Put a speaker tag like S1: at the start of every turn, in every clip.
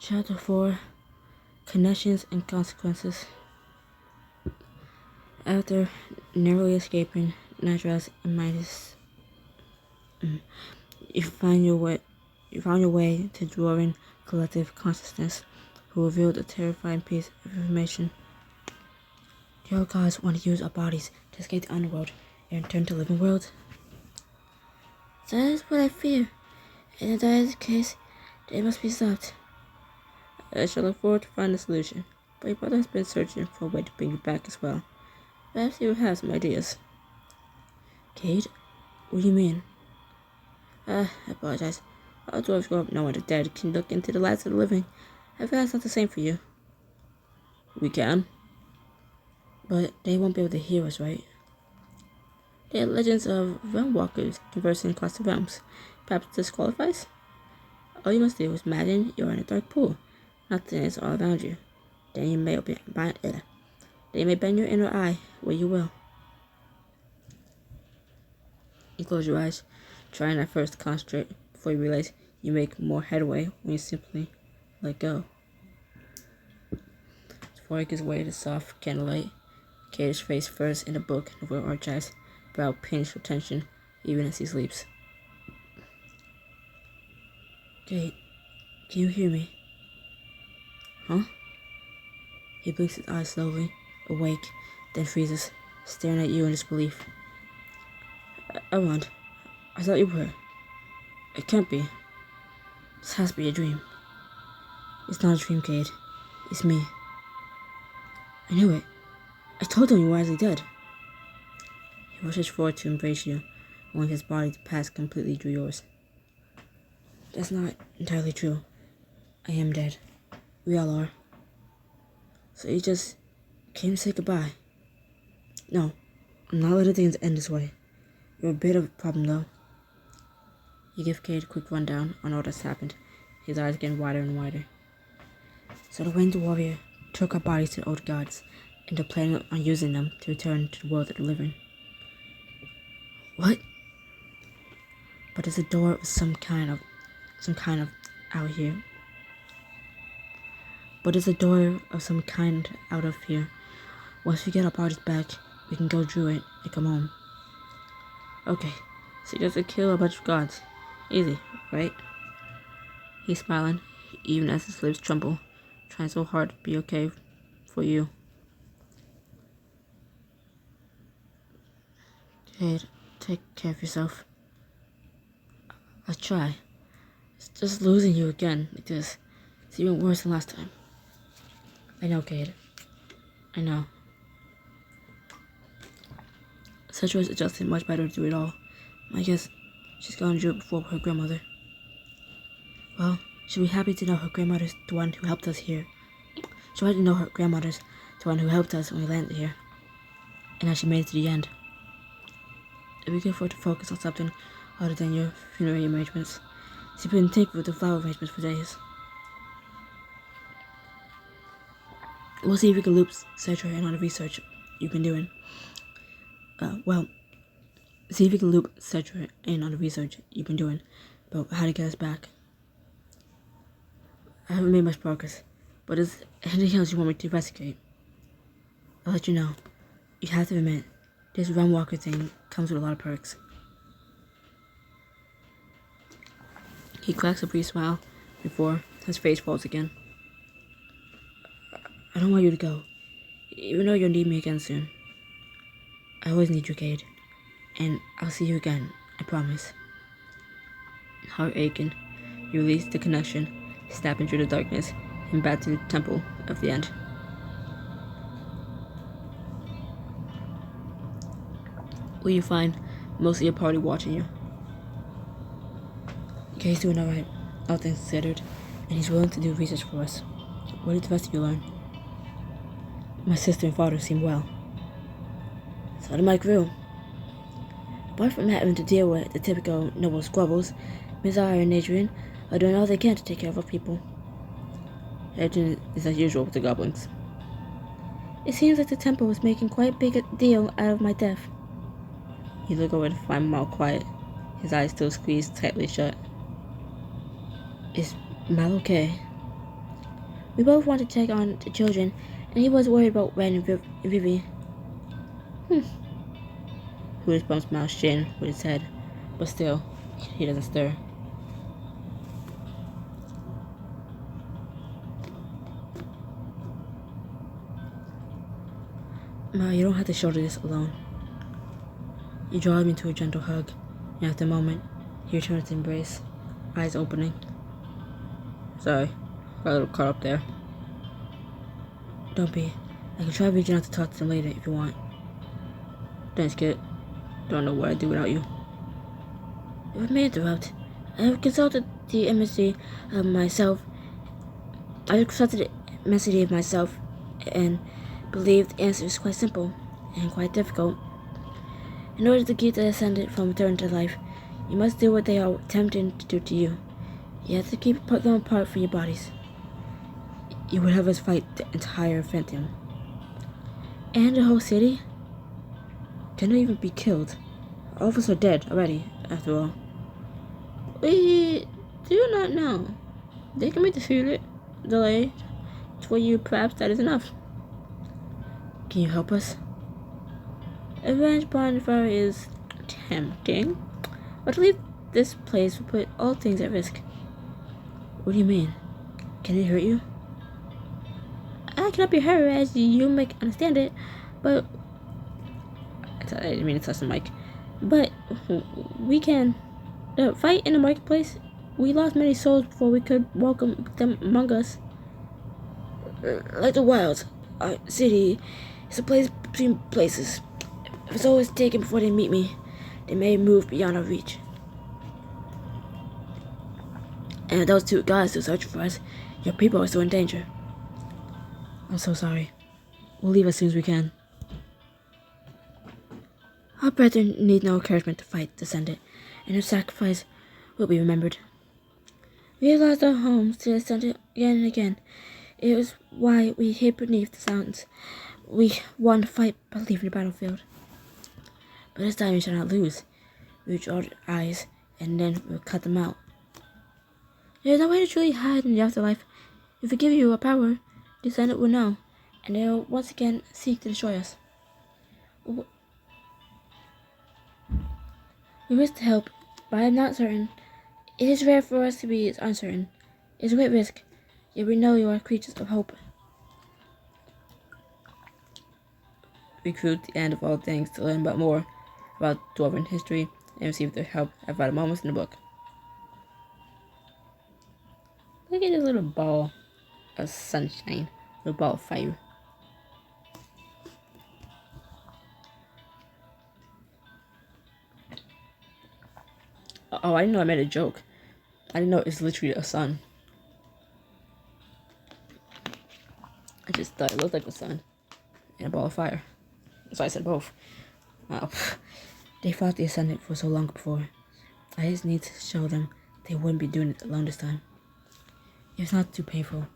S1: Chapter 4 Connections and Consequences. After narrowly escaping Nitras and Midas, you found your way to drawing collective consciousness, who revealed a terrifying piece of information. The old gods want to use our bodies to escape the underworld and return to the living world. That is what I fear, and if that is the case, they must be stopped. I shall look forward to finding a solution, but your brother has been searching for a way to bring you back as well. Perhaps he will have some ideas. Cade? What do you mean? I apologize. All dwarves grow up knowing the dead can look into the lives of the living. I feel that's not the same for you. We can. But they won't be able to hear us, right? There are legends of realm walkers conversing across the realms. Perhaps this qualifies? All you must do is imagine you're in a dark pool. Nothing is all around you. Then you may bend your inner eye where you will. You close your eyes, trying at first to concentrate before you realize you make more headway when you simply let go. Before he gives way to soft candlelight, Cade's face first in the book and over arched eyes, brow pinched with tension even as he sleeps. Cade, can you hear me? Huh? He blinks his eyes slowly, awake, then freezes, staring at you in disbelief. Elrond, I thought you were. It can't be. This has to be a dream. It's not a dream, Cade. It's me. I knew it. I told him you were actually dead. He rushes forward to embrace you, wanting his body to pass completely through yours. That's not entirely true. I am dead. We all are. So you just came to say goodbye. No, I'm not letting things end this way. You're a bit of a problem, though. You give Cade a quick rundown on all that's happened, his eyes getting wider and wider. So the Winged Warrior took our bodies to the old gods, and they're planning on using them to return to the world of the living. What? But there's a door of some kind of out here. Out of here. Once we get our bodies back, we can go through it and come home. Okay, so you have to kill a bunch of gods. Easy, right? He's smiling, even as his lips tremble, trying so hard to be okay for you. Cade, take care of yourself. I'll try. It's just losing you again like this. It's even worse than last time. I know, Cade. I know. Ch4 is adjusting much better to it all. I guess she's gone through it before her grandmother. Well, she'll be happy to know her grandmother's the one who helped us here. She'll want to know her grandmother's the one who helped us when we landed here. And how she made it to the end. If we can afford to focus on something other than your funerary arrangements. She's been tinkering with the flower arrangements for days. We'll see if we can loop Ch4 in on the research you've been doing. See if you can loop Ch4 in on the research you've been doing about how to get us back. I haven't made much progress, but is there anything else you want me to investigate? I'll let you know. You have to admit, this realm walker thing comes with a lot of perks. He cracks a brief smile before his face falls again. I don't want you to go, even though you'll need me again soon. I always need you, Cade. And I'll see you again, I promise. Heart aching, you release the connection, snapping through the darkness, and back to the temple of the end. Where you find most of your party watching you. Cade's doing alright, all things considered, and he's willing to do research for us. What did the rest of you learn? My sister and father seem well. So did my crew. Apart from having to deal with the typical noble squabbles, Mizar and Adrian are doing all they can to take care of our people. Everything is as usual with the goblins. It seems like the temple was making quite a big deal out of my death. You look over to find Mal quiet, his eyes still squeezed tightly shut. Is Mal okay? We both wanted to take on the children, and he was worried about Ren and Vivi. Hubris bumps Miles' chin with his head, but still, he doesn't stir. Ma, you don't have to shoulder this alone. You draw him into a gentle hug, and after a moment, he returns to embrace, eyes opening. Sorry, got a little caught up there. Don't be. I can try reaching out to talk to them later if you want. Thanks, kid. Don't know what I'd do without you. If I may interrupt, I have consulted the embassy of myself. And believe the answer is quite simple and quite difficult. In order to keep the Ascendant from returning to life, you must do what they are attempting to do to you. You have to keep them apart from your bodies. You would have us fight the entire Phantom. And the whole city? Cannot even be killed. All of us are dead already, after all. We do not know. They can be defeated, delayed. For you, perhaps that is enough. Can you help us? Revenge bonfire is tempting, but to leave this place will put all things at risk. What do you mean? Can it hurt you? I cannot be hurt as you may understand it, but I didn't mean to touch the mic. But we can. The fight in the marketplace, we lost many souls before we could welcome them among us. Like the wilds, our city is a place between places. If it's always taken before they meet me, they may move beyond our reach. And if those two gods still searching for us, your people are still in danger. I'm so sorry. We'll leave as soon as we can. Our brethren need no encouragement to fight the Ascendant, and their sacrifice will be remembered. We have lost our homes to the Ascendant again and again. It was why we hid beneath the mountains. We won the fight by leaving the battlefield. But this time we shall not lose. We will draw their eyes, and then we'll cut them out. There is no way to truly hide in the afterlife. If we give you our power, the Ascendant will know, and they will once again seek to destroy us. We wish to help, but I am not certain. It is rare for us to be uncertain. It is a great risk, yet we know you are creatures of hope. Recruit the end of all things to learn about more about Dwarven history and receive their help at vital moments in the book. Look at this little ball of sunshine, little ball of fire. Oh, I didn't know I made a joke. I didn't know it's literally a sun. I just thought it looked like the sun and a ball of fire. So I said both. Wow. They fought the Ascendant for so long before. I just need to show them they wouldn't be doing it alone this time. If it's not too painful,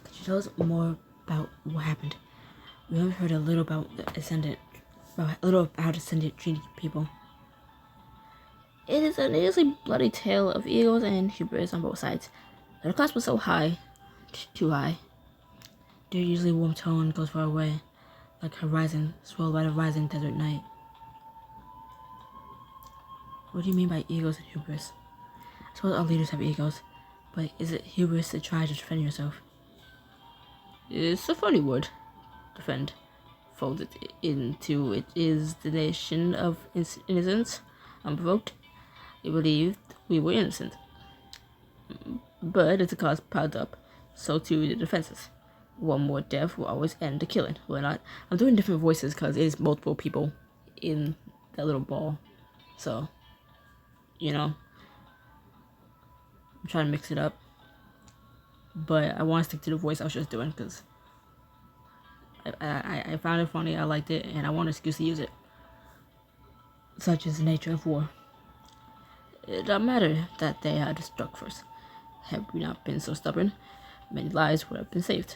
S1: could you tell us more about what happened? We only heard a little about the Ascendant, a little about how the Ascendant treated people. It is a needlessly bloody tale of egos and hubris on both sides. The cost was so high, too high. Their usually warm tone goes far away, like horizon swelled by the rising desert night. What do you mean by egos and hubris? I suppose all leaders have egos, but is it hubris to try to defend yourself? It's a funny word, defend. Folded into it is the nation of innocence, unprovoked. We believed we were innocent. But if the cause piled up, so too the defenses. One more death will always end the killing, will it not? I'm doing different voices because it is multiple people in that little ball. So, you know, I'm trying to mix it up. But I want to stick to the voice I was just doing because I found it funny, I liked it, and I want an excuse to use it. Such is the nature of war. It doesn't matter that they had struck first. Had we not been so stubborn, many lives would have been saved.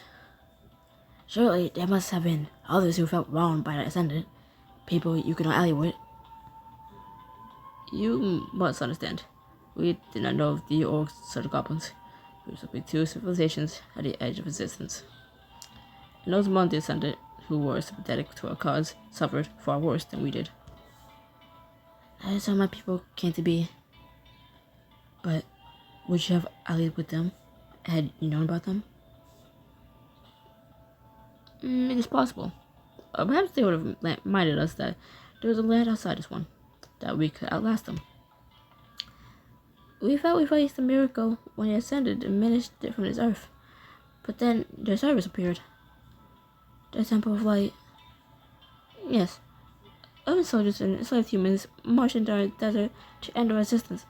S1: Surely there must have been others who felt wronged by the Ascendant, people you could not ally with. You must understand, we did not know of the orcs or the goblins. which will be two civilizations at the edge of existence. And those among the descendant who were sympathetic to our cause suffered far worse than we did. That is how my people came to be. But would you have allied with them had you known about them? It is possible. Perhaps they would have reminded us that there was a land outside this one, that we could outlast them. We thought we faced a miracle when he ascended and diminished it from this earth, but then their service appeared. The Temple of Light. Yes, urban soldiers and enslaved humans marched into our desert to end our resistance.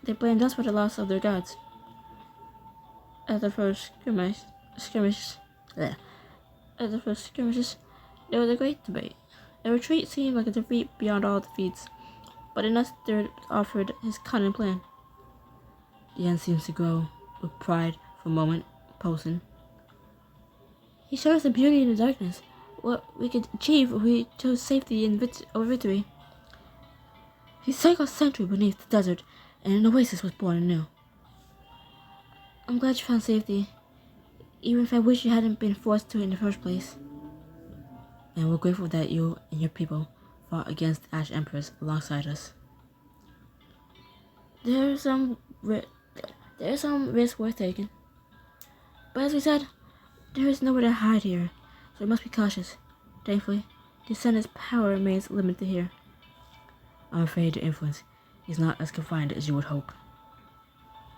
S1: They blamed us for the loss of their gods. At the first skirmishes, there was a great debate. A retreat seemed like a defeat beyond all defeats, but in us there offered his cunning plan. The end seems to grow with pride for a moment, pulsing. He showed us the beauty in the darkness, what we could achieve if we chose safety over victory. He sank a century beneath the desert, and an oasis was born anew. I'm glad you found safety, even if I wish you hadn't been forced to in the first place. And we're grateful that you and your people fought against the Ash Emperors alongside us. There is some risk worth taking. But as we said, there is nowhere to hide here, so we must be cautious. Thankfully, the Descendant's power remains limited here. I'm afraid the influence is not as confined as you would hope.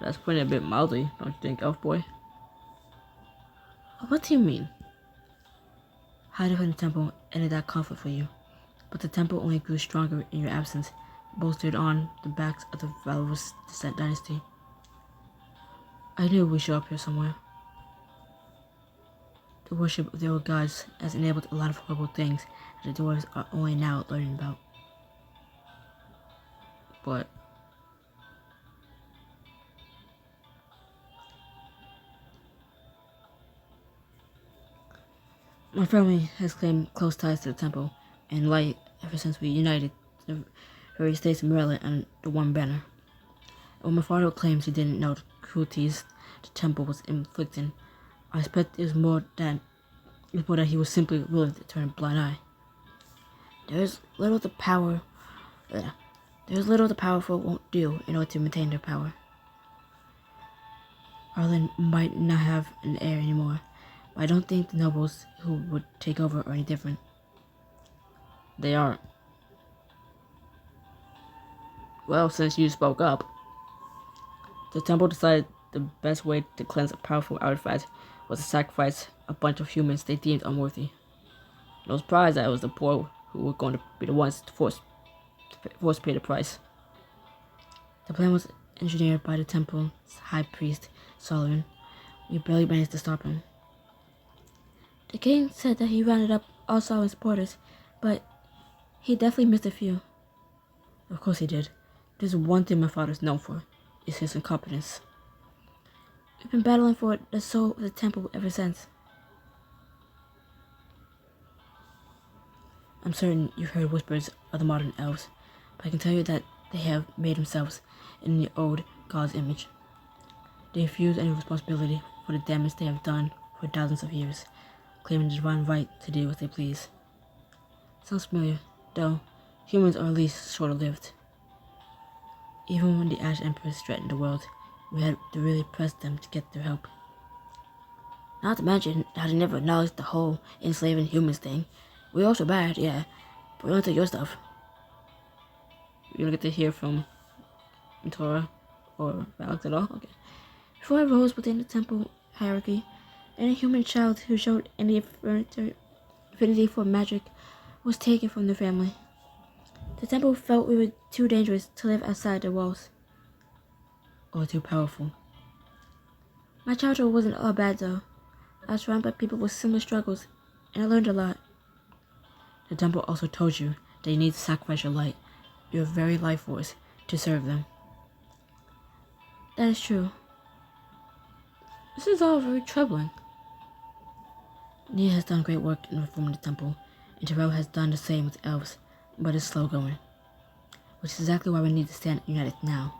S1: That's putting it a bit mildly, don't you think, Elf Boy? What do you mean? Hiding from the temple ended that conflict for you, but the temple only grew stronger in your absence, bolstered on the backs of the valorous Descent dynasty. I knew we'd show up here somewhere. The worship of the old gods has enabled a lot of horrible things that the dwarves are only now learning about. But my family has claimed close ties to the temple and light ever since we united the various states of Maryland under the one banner. And when my father claims he didn't know the cruelties the temple was inflicting, I expect it was more that he was simply willing to turn a blind eye. There's little the powerful won't do in order to maintain their power. Ireland might not have an heir anymore, but I don't think the nobles who would take over are any different. They aren't. Well, since you spoke up, the temple decided the best way to cleanse a powerful artifact was to sacrifice a bunch of humans they deemed unworthy. No surprise that it was the poor who were going to be the ones to force pay the price. The plan was engineered by the temple's high priest, Solomon. We barely managed to stop him. The king said that he rounded up all Solomon's supporters, but he definitely missed a few. Of course he did. There's one thing my father's known for, is his incompetence. We've been battling for the soul of the temple ever since. I'm certain you've heard whispers of the modern elves, but I can tell you that they have made themselves in the old god's image. They refuse any responsibility for the damage they have done for thousands of years, claiming the divine right to do what they please. Sounds familiar, though humans are at least short-lived. Even when the Ash Emperors threatened the world, we had to really press them to get their help. Not to mention how they never acknowledged the whole enslaving humans thing. We're also bad, yeah, but we don't take your stuff. You don't get to hear from Torah or Alex at all? Okay. Before I rose within the temple hierarchy, any human child who showed any affinity for magic was taken from their family. The temple felt we were too dangerous to live outside their walls. Or too powerful. My childhood wasn't all bad though. I was surrounded by people with similar struggles, and I learned a lot. The temple also told you that you need to sacrifice your light, your very life force, to serve them. That is true. This is all very troubling. Nia has done great work in reforming the temple, and Terrell has done the same with the elves, but it's slow going. Which is exactly why we need to stand united now.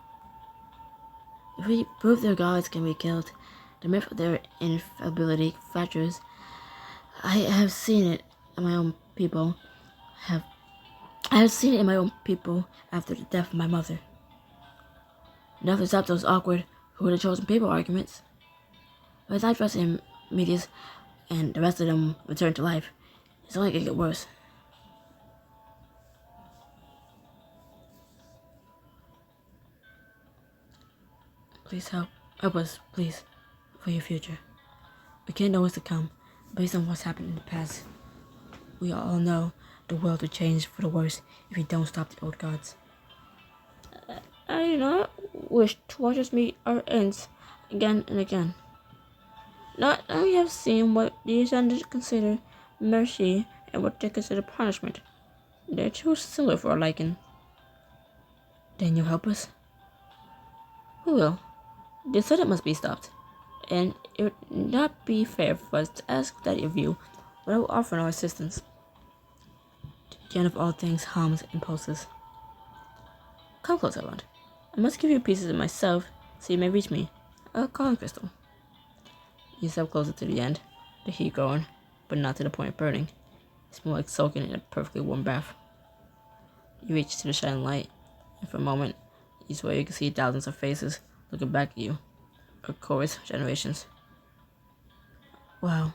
S1: If we prove their gods can be killed, The myth of their infallibility flatters. I have seen it in my own people. I have seen it in my own people after the death of my mother. Nothing stopped those awkward who would have chosen people arguments. But as I trust in medias and the rest of them return to life, it's only gonna get worse. Please help us, please, for your future. We can't know what's to come, based on what's happened in the past. We all know the world will change for the worse if we don't stop the old gods. I do not wish to watch us meet our ends again and again. Not that we have seen what the ascendants consider mercy and what they consider punishment. They're too similar for our liking. Then you'll help us? We will. The ascendant must be stopped, and it would not be fair for us to ask that of you without offering our assistance. The end of all things harms impulses. Come close, I want. I must give you pieces of myself so you may reach me. A calling crystal. You step closer to the end, the heat growing, but not to the point of burning. It's more like soaking in a perfectly warm bath. You reach to the shining light, and for a moment, you swear you can see thousands of faces looking back at you. A chorus of generations. Wow.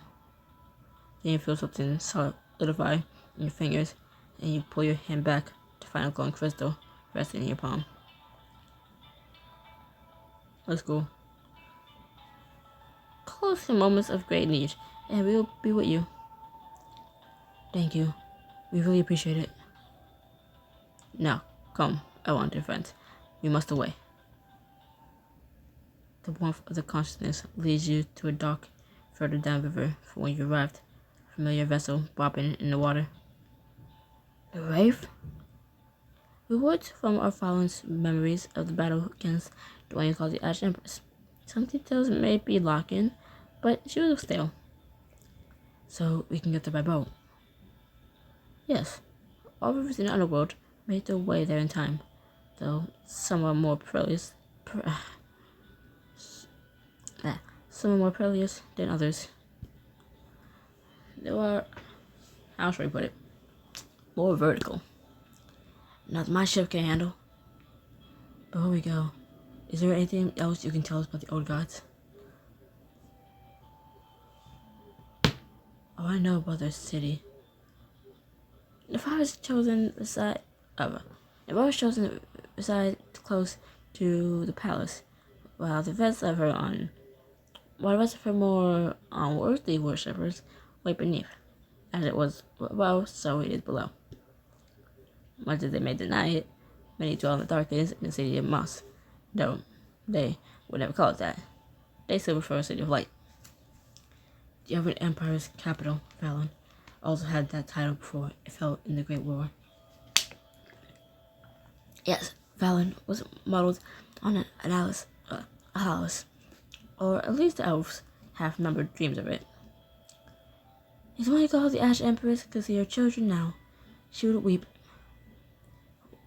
S1: Then you feel something solidify in your fingers, and you pull your hand back to find a glowing crystal resting in your palm. Let's go. Close in moments of great need, and we will be with you. Thank you. We really appreciate it. Now, come, I want dear friends. We must away. The warmth of the consciousness leads you to a dock further down the river from where you arrived. A familiar vessel bobbing in the water. The Wraith? Rewards from our Fallen's memories of the battle against the one you call the Ash Empress. Some details may be locked-in, but she was stale. So we can get there by boat. Yes, all rivers in the underworld made their way there in time, though some are more perilous than others. There are, how should I put it, more vertical. Not my ship can handle. Before we go, is there anything else you can tell us about the old gods? All I know about their city. If I was chosen beside close to the palace, while the rest of her more unworthy worshippers lay beneath, as it was above, so it is below. Much as they may deny it, many dwell in the darkness in the city of Moss, though they would never call it that. They still prefer a city of light. The other empire's capital, Fallon, also had that title before it fell in the Great War. Yes, Fallon was modeled on a house, or at least the elves have remembered dreams of it. It's why you call the Ash Empress, because they are children now. She would weep.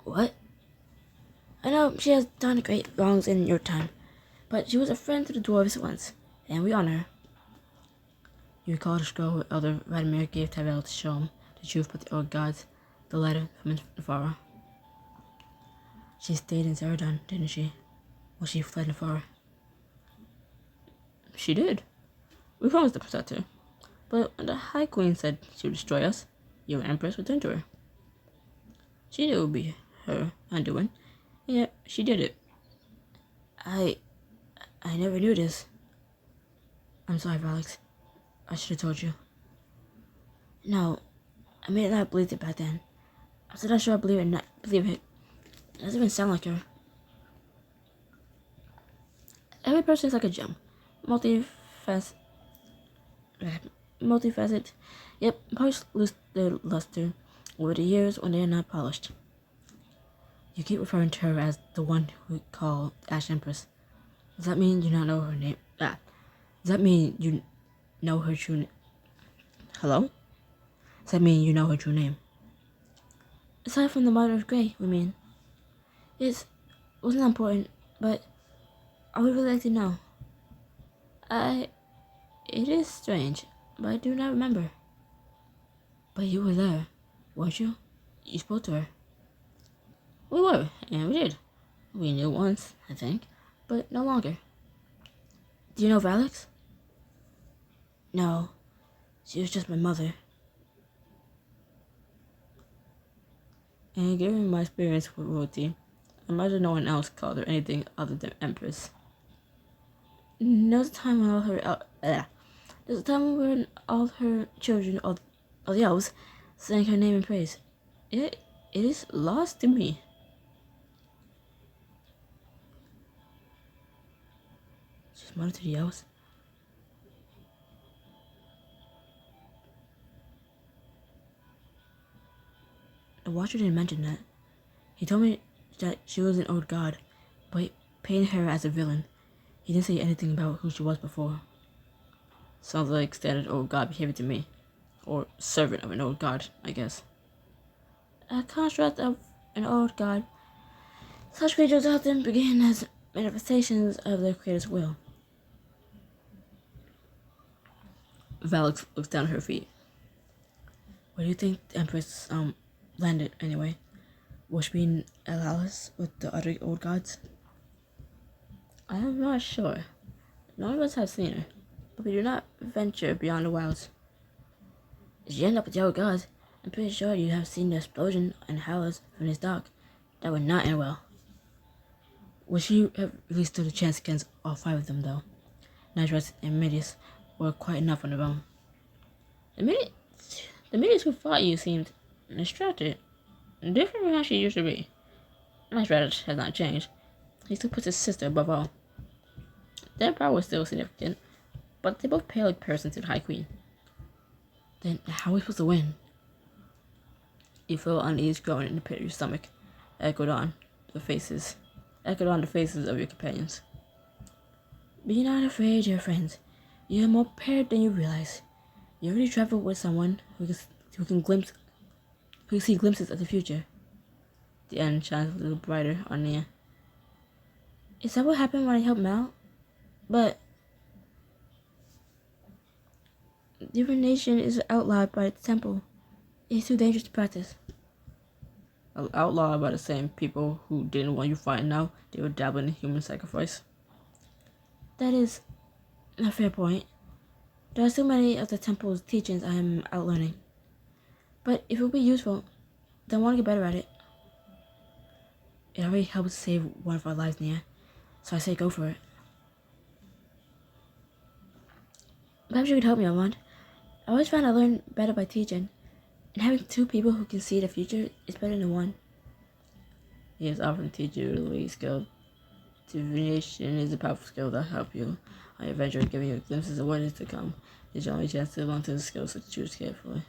S1: What? I know she has done great wrongs in your time, but she was a friend to the dwarves once, and we honor her. You recall the scroll Elder Radimir gave Tyrell to show him the truth about the old gods, the letter from Nefara. She stayed in Zeradon, didn't she? When she fled Nefara. She did. We promised to protect her. But when the High Queen said she would destroy us, your Empress returned to her. She knew it would be her undoing, and yet she did it. I never knew this. I'm sorry, Alex. I should have told you. No, I may not have believed it back then. I'm still not sure I believe it. It doesn't even sound like her. Every person is like a gem. Multifaceted, yet parts lose their luster over the years when they are not polished. You keep referring to her as the one who we call Ash Empress. Does that mean you not know her name? Does that mean you know her true name? Hello? Does that mean you know her true name? Aside from the Mother of Grey, we mean. It wasn't important, but I would really like to know. It is strange, but I do not remember. But you were there, weren't you? You spoke to her. We were, and we did. We knew once, I think, but no longer. Do you know Alex? No, she was just my mother. And given my experience with royalty, I imagine no one else called her anything other than Empress. There was a time when all her children, all the elves, sang her name in praise. It is lost to me. She's mother to the elves. The Watcher didn't mention that. He told me that she was an old god, but he painted her as a villain. He didn't say anything about who she was before. Sounds like standard old god behavior to me. Or servant of an old god, I guess. A construct of an old god. Such creatures often begin as manifestations of their creator's will. Valak looks down at her feet. Where do you think the Empress landed anyway? Was she being Alice with the other old gods? I am not sure. None of us have seen her, but we do not venture beyond the wilds. If you end up with the old gods, I'm pretty sure you have seen the explosion and howls from this dock. That would not end well. Would she have really stood a chance against all 5 of them, though? Nitros and Midius were quite enough on their own. The Midius who fought you seemed distracted, different from how she used to be. Nitros has not changed. He still puts his sister above all. Their power was still significant, but they both paled in comparison to the High Queen. Then how are we supposed to win? You feel unease growing in the pit of your stomach, echoed on the faces of your companions. Be not afraid, dear friends. You are more prepared than you realize. You already traveled with someone who can see glimpses of the future. The end shines a little brighter on Nia. Is that what happened when I helped Mal? But divination is outlawed by the temple. It's too dangerous to practice. Outlawed by the same people who didn't want you fighting now they were dabbling in human sacrifice. That is a fair point. There are so many of the temple's teachings I am outlearning. But if it will be useful, then I want to get better at it. It already helps save one of our lives, Nia. So I say go for it. Perhaps you could help me, Armand. I always found I learn better by teaching. And having 2 people who can see the future is better than 1. He is offering to teach you the lead skill. Divination is a powerful skill that helps you on your adventure, giving you glimpses of what is to come. It's your only chance to learn to the skills, so choose carefully.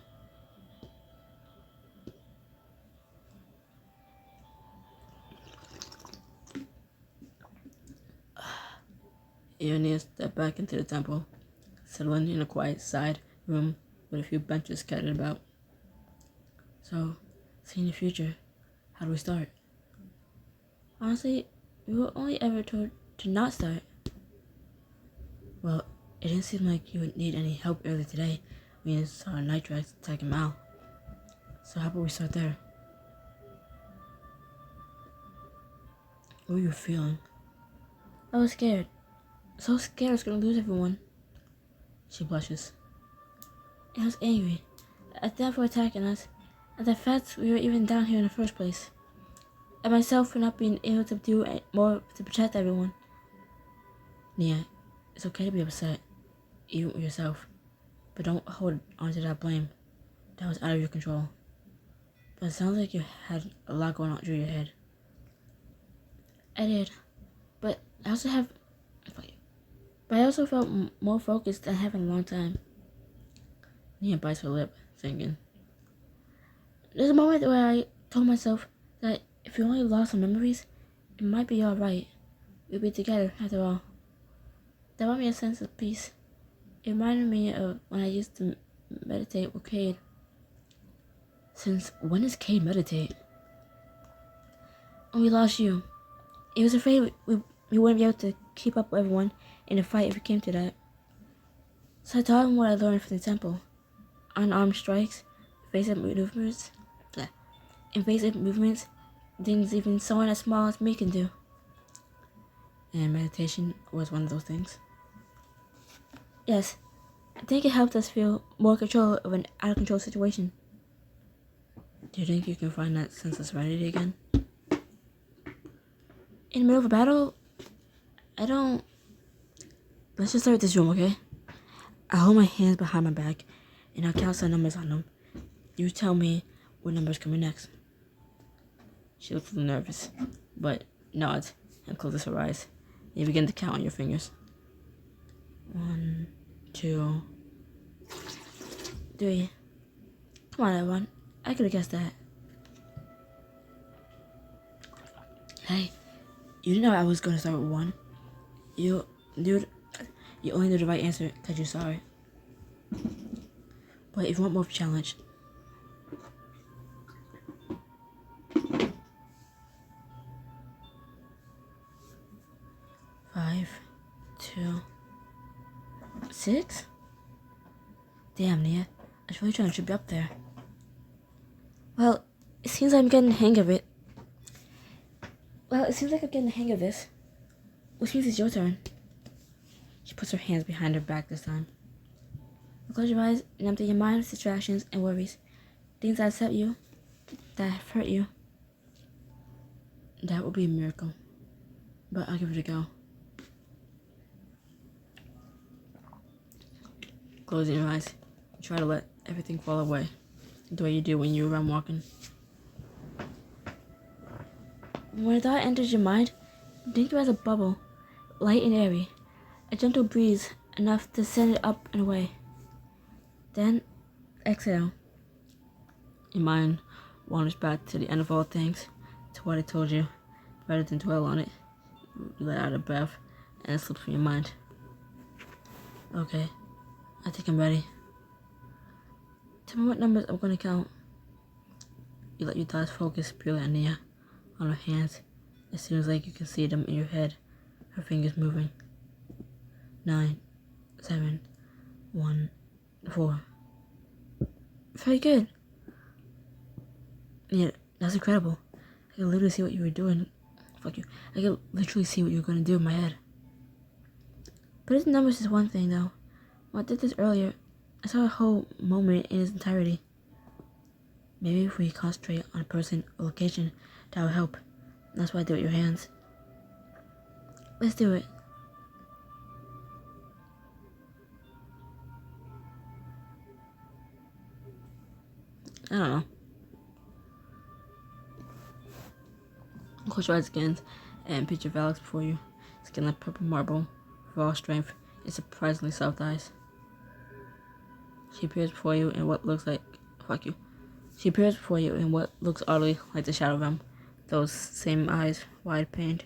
S1: Ionia stepped back into the temple, settling in a quiet side room with a few benches scattered about. So, seeing the future, how do we start? Honestly, we were only ever told to not start. Well, it didn't seem like you would need any help earlier today when you saw Nitrax attacking Mal. So how about we start there? What were you feeling? I was scared. So scared I was gonna lose everyone. She blushes. I was angry at them for attacking us, and the fact we were even down here in the first place. And myself for not being able to do more to protect everyone. Nia, it's okay to be upset, even with yourself, but don't hold on to that blame. That was out of your control. But it sounds like you had a lot going on through your head. I did, but I also felt more focused than I have in a long time. Nia bites her lip, thinking. There's a moment where I told myself that if we only lost some memories, it might be alright. We'd be together after all. That brought me a sense of peace. It reminded me of when I used to meditate with Cade. Since when does Cade meditate? When we lost you. He was afraid we wouldn't be able to keep up with everyone in a fight if it came to that. So I taught him what I learned from the temple. Unarmed strikes, evasive movements, things even someone as small as me can do. And meditation was one of those things. Yes, I think it helped us feel more control of an out-of-control situation. Do you think you can find that sense of serenity again? In the middle of a battle, I don't... Let's just start with this room, okay? I hold my hands behind my back, and I'll count some numbers on them. You tell me what number's coming next. She looks a little nervous, but nods and closes her eyes. You begin to count on your fingers. 1, 2, 3. Come on, everyone. I could have guessed that. Hey, you didn't know I was going to start with 1. You only knew the right answer because you saw it. But if you want more of a challenge, 5, 2, 6? Damn, Nia. I was really trying to trip you up there. Well, it seems like I'm getting the hang of it. This. Which means it's your turn. She puts her hands behind her back this time. Close your eyes and empty your mind of distractions and worries. Things that upset you, that have hurt you. That will be a miracle. But I'll give it a go. Closing your eyes. Try to let everything fall away. The way you do when you're around walking. When a thought enters your mind, think of it as a bubble, light and airy. A gentle breeze, enough to send it up and away. Then, exhale. Your mind wanders back to the end of all things, to what I told you. Rather than dwell on it, you let out a breath, and it slips from your mind. Okay, I think I'm ready. Tell me what numbers I'm going to count. You let your thoughts focus purely on Nia, on her hands. As soon as you can see them in your head, her fingers moving. 9, 7, 1, 4. Very good. Yeah, that's incredible. I can literally see what you were doing. Fuck you. I can literally see what you were going to do in my head. But his numbers is one thing, though. When I did this earlier, I saw a whole moment in its entirety. Maybe if we concentrate on a person or location, that will help. That's what I do with your hands. Let's do it. I don't know. Close your eyes again and picture Valix before you. Skin like purple marble, raw strength, and surprisingly soft eyes. She appears before you in what looks like... Fuck you. She appears before you in what looks oddly like the Shadow Realm. Those same eyes, wide pained.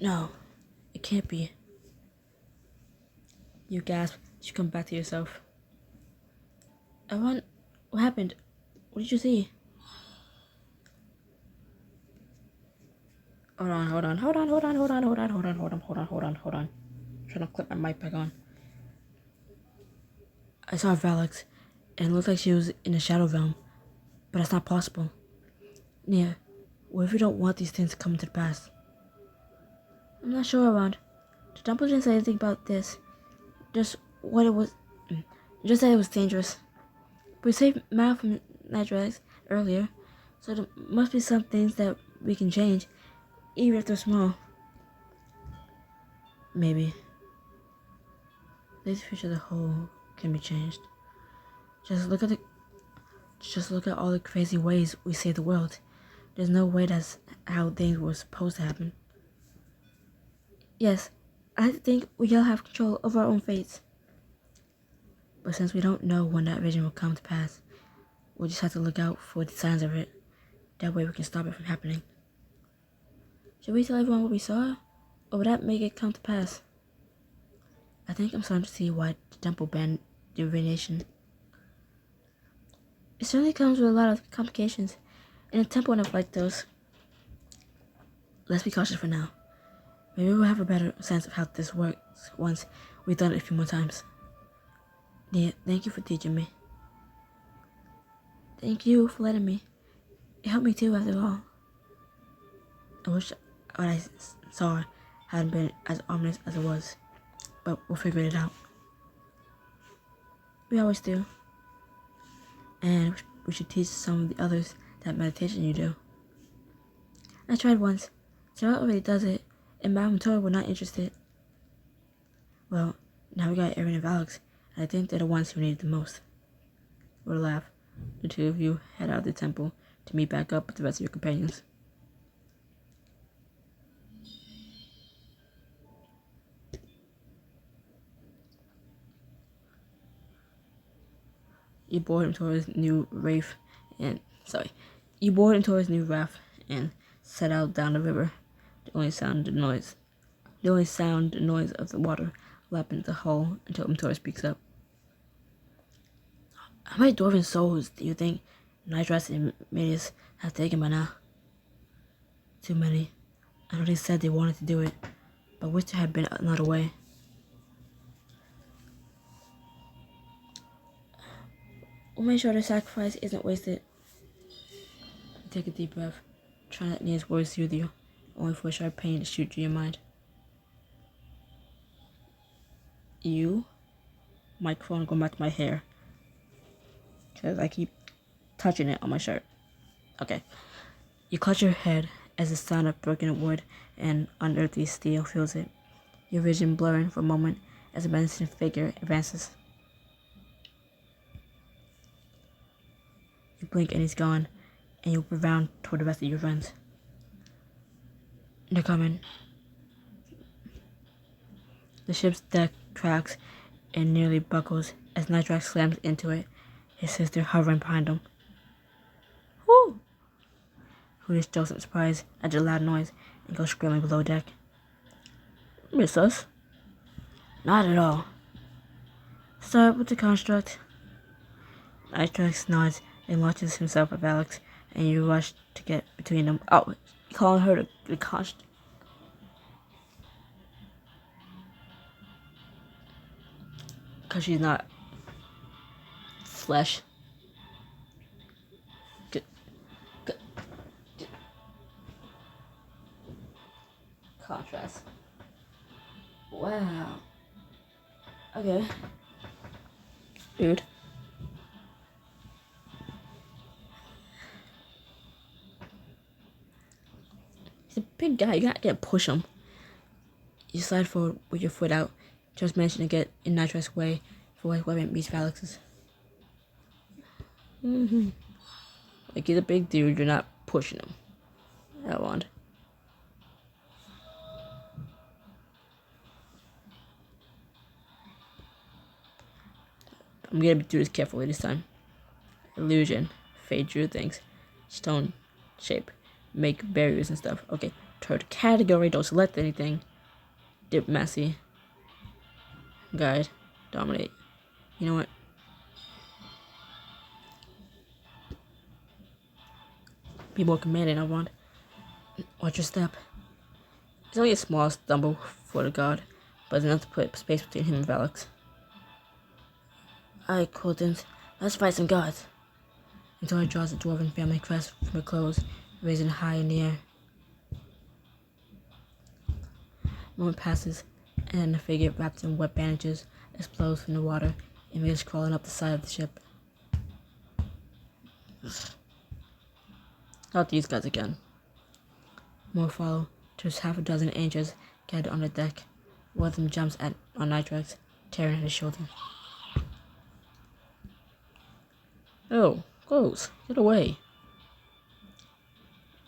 S1: No, it can't be. You gasp as you come back to yourself. Everyone, what happened? What did you see? Hold on. I'm trying to clip my mic back on. I saw Valix, and it looked like she was in the Shadow Realm, but that's not possible. Nia, what if we don't want these things to come to pass? I'm not sure, Around. The temple didn't say anything about this. Just that it was dangerous. We saved Mal from Nitrax earlier, so there must be some things that we can change, even if they're small. Maybe. The future of the whole can be changed. Just look at all the crazy ways we save the world. There's no way that's how things were supposed to happen. Yes, I think we all have control over our own fates. But since we don't know when that vision will come to pass, we'll just have to look out for the signs of it. That way we can stop it from happening. Should we tell everyone what we saw? Or would that make it come to pass? I think I'm starting to see why the temple banned divination. It certainly comes with a lot of complications, and a temple enough like those. Let's be cautious for now. Maybe we'll have a better sense of how this works once We've done it a few more times. Yeah, thank you for teaching me. Thank you for letting me. It helped me too, after all. I wish what I saw hadn't been as ominous as it was, but we'll figure it out. We always do. And we should teach some of the others that meditation you do. I tried once. Sarah already does it, and Mom and Tori were not interested. Well, now we got Aaron and Alex, and I think they're the ones who need it the most. With a laugh, the two of you head out of the temple to meet back up with the rest of your companions. You board him towards new raft and set out down the river. The only sound the noise of the water lapping the hull until Mtora speaks up. How many dwarven souls do you think Nitras and Medius have taken by now? Too many. I know they said they wanted to do it, but wish there had been another way. We'll make sure the sacrifice isn't wasted. Take a deep breath. Try not to let Nia's words soothe you, only for a sharp pain to shoot through your mind. You? Microphone going back to my hair. Because I keep touching it on my shirt. Okay. You clutch your head as the sound of broken wood and unearthly steel fills it, your vision blurring for a moment as a menacing figure advances. You blink and he's gone, and you look around toward the rest of your friends. They're coming. The ship's deck cracks and nearly buckles as Nitrax slams into it, his sister hovering behind him. Whoo! Hooters jokes in surprise at the loud noise and goes screaming below deck. Miss us? Not at all. Start with the construct. Nitrax nods and launches himself at Alex, and you rush to get between them. Oh, you're calling her the construct. Because she's not flesh. Good. Contrast. Wow. Okay. Dude. He's a big guy. You gotta push him. You slide forward with your foot out, just managing to get in Nitra's way for his weapon meets Alex's. Like, he's a big dude, you're not pushing him. I want. I'm gonna do this carefully this time. Illusion, fade through things, stone shape, make barriers and stuff. Okay, third category, don't select anything. Diplomacy, guide, dominate. You know what? Be more commanding, I want. Watch your step. It's only a small stumble for the god, but it's enough to put space between him and Valix. Alright, Coltons, let's fight some gods. Until he draws the dwarven family crest from her clothes, raising high in the air. A moment passes, and then the figure wrapped in wet bandages explodes from the water and begins crawling up the side of the ship. Not these guys again. More follow. There's half a dozen angels gathered on the deck. One of them jumps on Nitrax, tearing at his shoulder. Oh, close. Get away.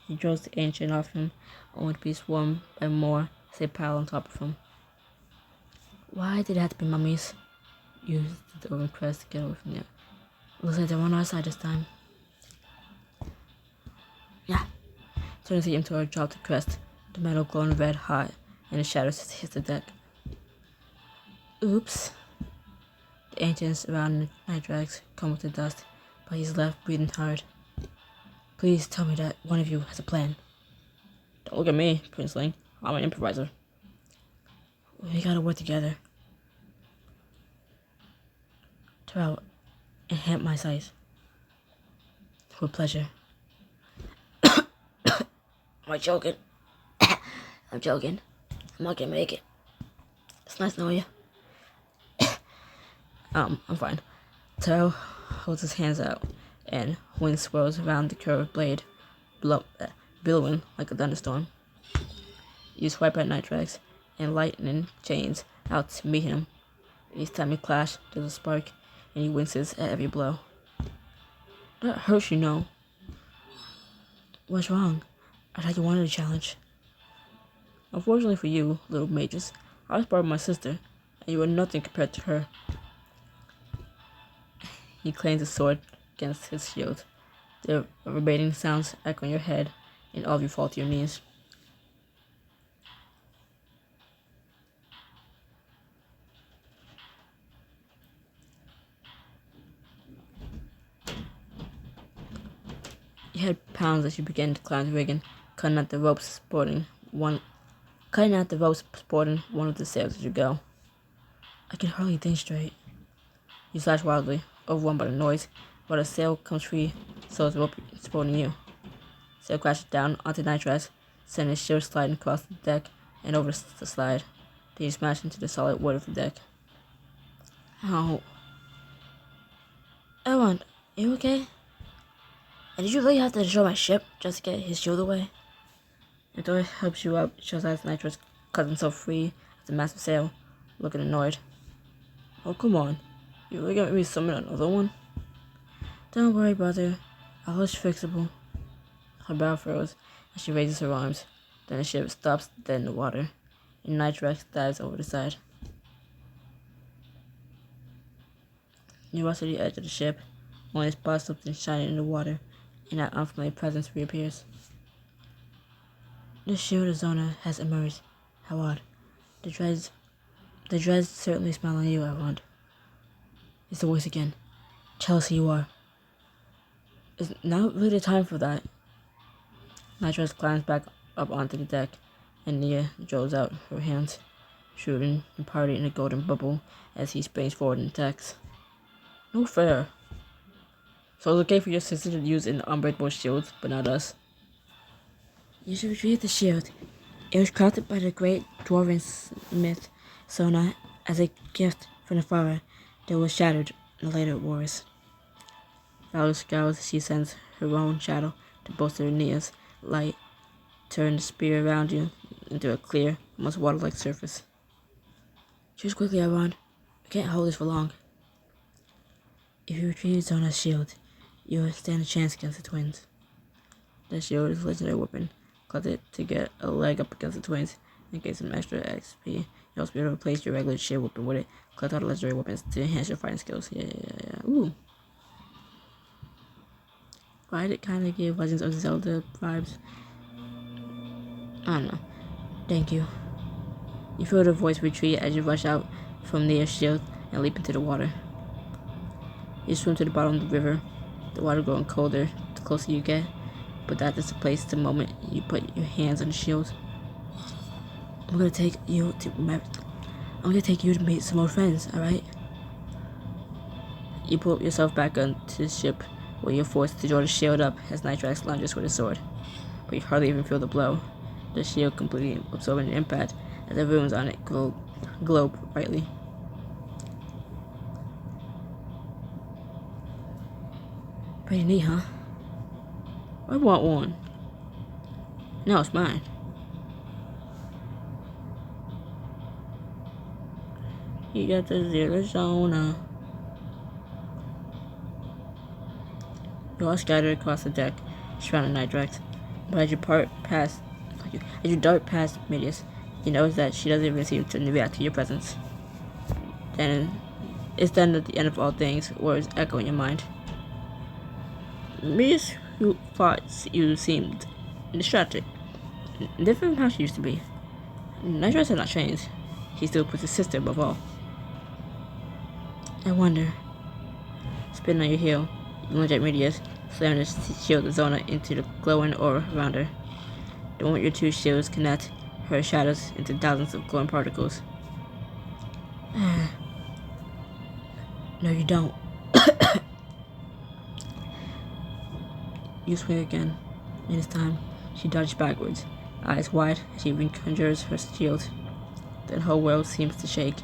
S1: He draws the ancient off him, only to be swarmed by more as they pile on top of him. Why did it have to be mummies? Used the dwarven crest to get away from there. Looks like they're on our side this time. Yeah. Turning to him to her, drop the crest, the metal glowing red hot, and the shadows hit the deck. Oops. The ancients around Nitrax come with the dust, but he's left breathing hard. Please tell me that one of you has a plan. Don't look at me, Princeling. I'm an improviser. We gotta work together. throat and hit my sight. With pleasure. Am I joking? I'm joking. I'm not gonna make it. It's nice knowing you. I'm fine. Taro holds his hands out, and wind swirls around the curved blade, billowing like a thunderstorm. You swipe at Nitrax, and lightning chains out to meet him. Each time you clash, there's a spark, and he winces at every blow. That hurts, you know. What's wrong? I thought you wanted a challenge. Unfortunately for you, little mages, I was part of my sister, and you were nothing compared to her. He cleans his sword against his shield. The reverberating sounds echo in your head, and all of you fall to your knees. Your head pounds as you begin to climb the rigging, cutting out the ropes supporting one of the sails as you go. I can hardly think straight. You slash wildly, overwhelmed by the noise, while the sail comes free, so is the rope supporting you. Sail crashes down onto Nitrax, sending his shield sliding across the deck and over the slide. Then you smash into the solid wood of the deck. Ow. Ewan, you okay? And did you really have to destroy my ship just to get his shield away? The door helps you up, shows as Nitrax cuts himself free of the massive sail, looking annoyed. Oh, come on. You really gonna make me summon another one? Don't worry, brother. All is fixable. Her brow furrows as she raises her arms. Then the ship stops dead in the water, and Nitrax dives over the side. You rush to the edge of the ship, only to spot something shining in the water, and that unfamiliar presence reappears. The shield of Zona has emerged. How odd. The dreads certainly smile on you, Elrond. It's the voice again. Tell us who you are. It's not really the time for that. Nitrax climbs back up onto the deck, and Nia draws out her hands, shooting and parting in a golden bubble as he springs forward and attacks. No fair. So it's okay for your sister to use an unbreakable shield, but not us. You should retrieve the shield. It was crafted by the great dwarven smith Sona as a gift from the father that was shattered in the later wars. Valor scowls as she sends her own shadow to bolster Nia's light, turn the spear around you into a clear, almost water-like surface. Choose quickly, Elrond. We can't hold this for long. If you retrieve Zona's shield, you will stand a chance against the twins. The shield is a legendary weapon. Collect it to get a leg up against the twins and gain some extra XP. You also be able to replace your regular shield weapon with it. Collect all the legendary weapons to enhance your fighting skills. Yeah. Ooh. Why did it kind of give Legends of Zelda vibes? I don't know. Thank you. You feel the voice retreat as you rush out from near shield and leap into the water. You swim to the bottom of the river, the water growing colder the closer you get, but that is the place the moment you put your hands on the shield. I'm gonna take you to meet some old friends, alright? You pull yourself back onto the ship where you're forced to draw the shield up as Nitrax lunges with his sword. But you hardly even feel the blow. The shield completely absorbing the impact as the runes on it glow brightly. Pretty neat, huh? I want one. No, it's mine. You got the zero Zona. You all scattered across the deck, surrounding Nitrax. But as you dart past Midias, you notice that she doesn't even seem to react to your presence. Then it's then at the end of all things, words echo in your mind. Midias, who thought you seemed distracted, different from how she used to be. Nitrax has not changed. He still puts his sister above all. I wonder. Spinning on your heel, you lunge at Midias, slamming the shield of Zona into the glowing aura around her. The moment your two shields connect, her shatters into thousands of glowing particles. No, you don't. You swing again, and this time she dodged backwards, eyes wide as she reconjures her shield. The whole world seems to shake,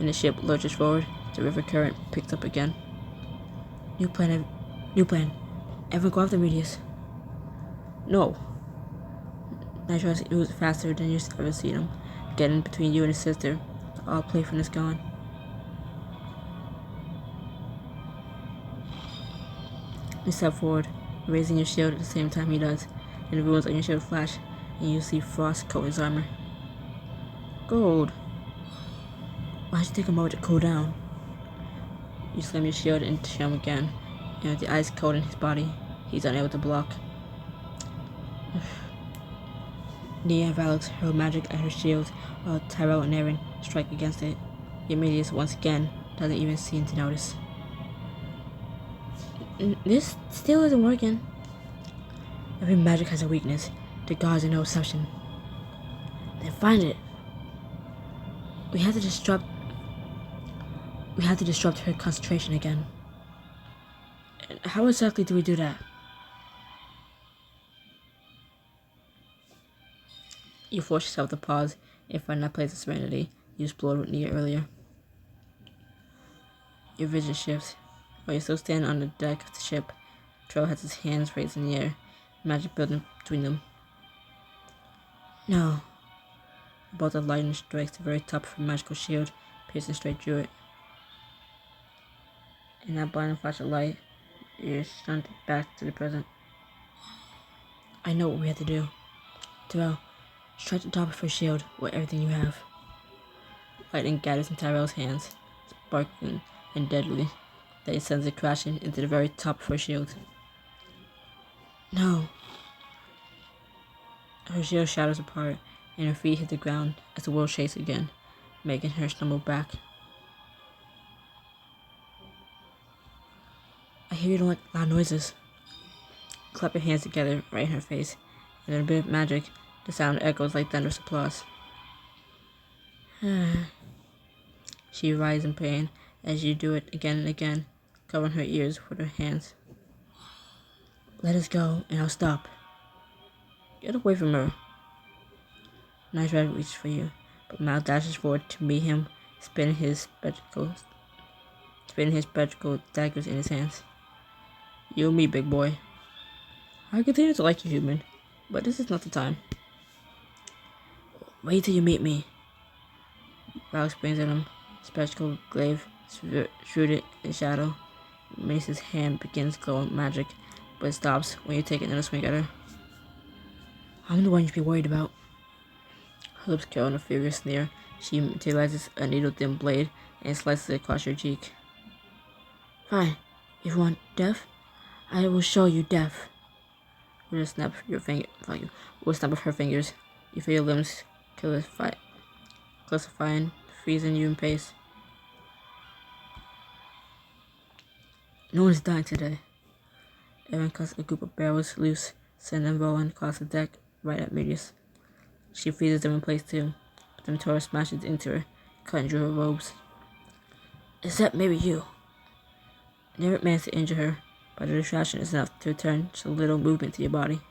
S1: and the ship lurches forward. The river current picks up again. New plan. Everyone go after Medius. No. Nitros moves faster than you've ever seen him, getting between you and his sister. All playfulness gone. You step forward, raising your shield at the same time he does, and the runes on your shield flash, and you see Frost coat his armor. Gold. Why'd you take a moment to cool down? You slam your shield into him again, and with the ice coating his body, he's unable to block. Nia and Valix hurl magic at her shields, while Tyrell and Aaron strike against it. Yet Medius once again doesn't even seem to notice. This still isn't working. Every magic has a weakness. The gods are no exception. Then find it. We have to disrupt her concentration again. And how exactly do we do that? You force yourself to pause and find that place of serenity you explored with Nia earlier. Your vision shifts. While you're still standing on the deck of the ship, Troll has his hands raised in the air, magic building between them. No. A bolt of lightning strikes the very top of her magical shield, piercing straight through it. In that blinding flash of light, you're shunted back to the present. I know what we have to do. Tyrell, strike the top of her shield with everything you have. Lightning gathers in Tyrell's hands, sparkling and deadly. Then he sends it crashing into the very top of her shield. No. Her shield shatters apart, and her feet hit the ground as the world shakes again, making her stumble back. I hear you don't like loud noises. Clap your hands together right in her face, and in a bit of magic, the sound echoes like thunderous applause. She writhes in pain as you do it again and again, covering her ears with her hands. Let us go, and I'll stop. Get away from her. Nice Red reaches for you, but Mal dashes forward to meet him, spinning his spectacled daggers in his hands. You and me, big boy. I continue to like you, human, but this is not the time. Wait till you meet me. Val springs at him, spectacled glaive shrouded in shadow. Mace's hand begins glowing magic, but it stops when you take another swing at her. I'm the one you should be worried about. Her lips curl in a furious sneer. She materializes a needle-thin blade and slices it across your cheek. Fine. If you want death, I will show you death. With a snap of her fingers, you feel your limbs calcifying, freezing you in pace. No one's dying today. Erin cuts a group of barrels loose, sending them rolling across the deck right at Medius. She freezes them in place too, but the Mentora smashes into her, cutting through her robes. Except maybe you. Never managed to injure her, but the distraction is enough to return just a little movement to your body.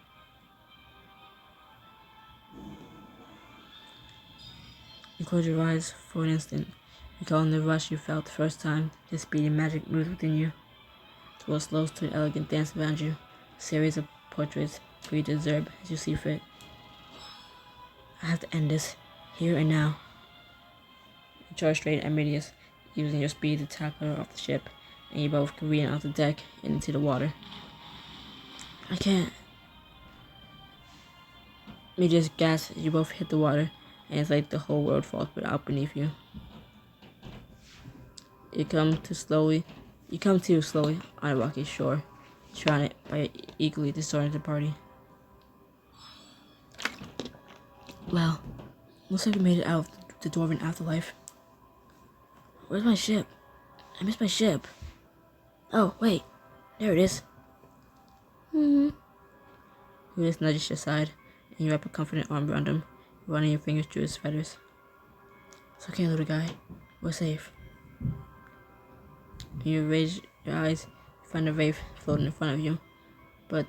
S1: You close your eyes for an instant, recalling the rush you felt the first time the speedy magic moves within you. The world slows to an elegant dance around you, a series of portraits for you to observe as you see fit. I have to end this, here and now. You charge straight at Medius, using your speed to tackle her off the ship, and you both careen off the deck and into the water. I can't. Medius gasps as you both hit the water, and it's like the whole world falls out beneath you. You come to slowly on a rocky shore, surrounded by an equally disoriented party. Well, looks like we made it out of the Dwarven afterlife. Where's my ship? I missed my ship. Oh, wait. There it is. He just nudges your side, and you wrap a confident arm around him, running your fingers through his feathers. It's okay, little guy. We're safe. You raise your eyes, you find a wraith floating in front of you. But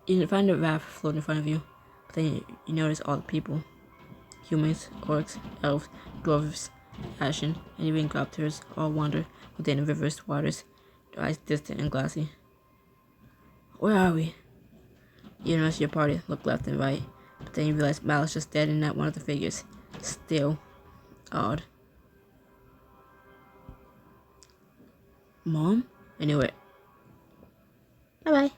S1: you find a raft floating in front of you, but then you notice all the people. Humans, orcs, elves, dwarves, ashen, and even grapptors all wander within the river's waters, their eyes distant and glassy. Where are we? You notice your party look left and right, but then you realize Mal is just staring at one of the figures, still odd. Mom? Anyway. Bye-bye.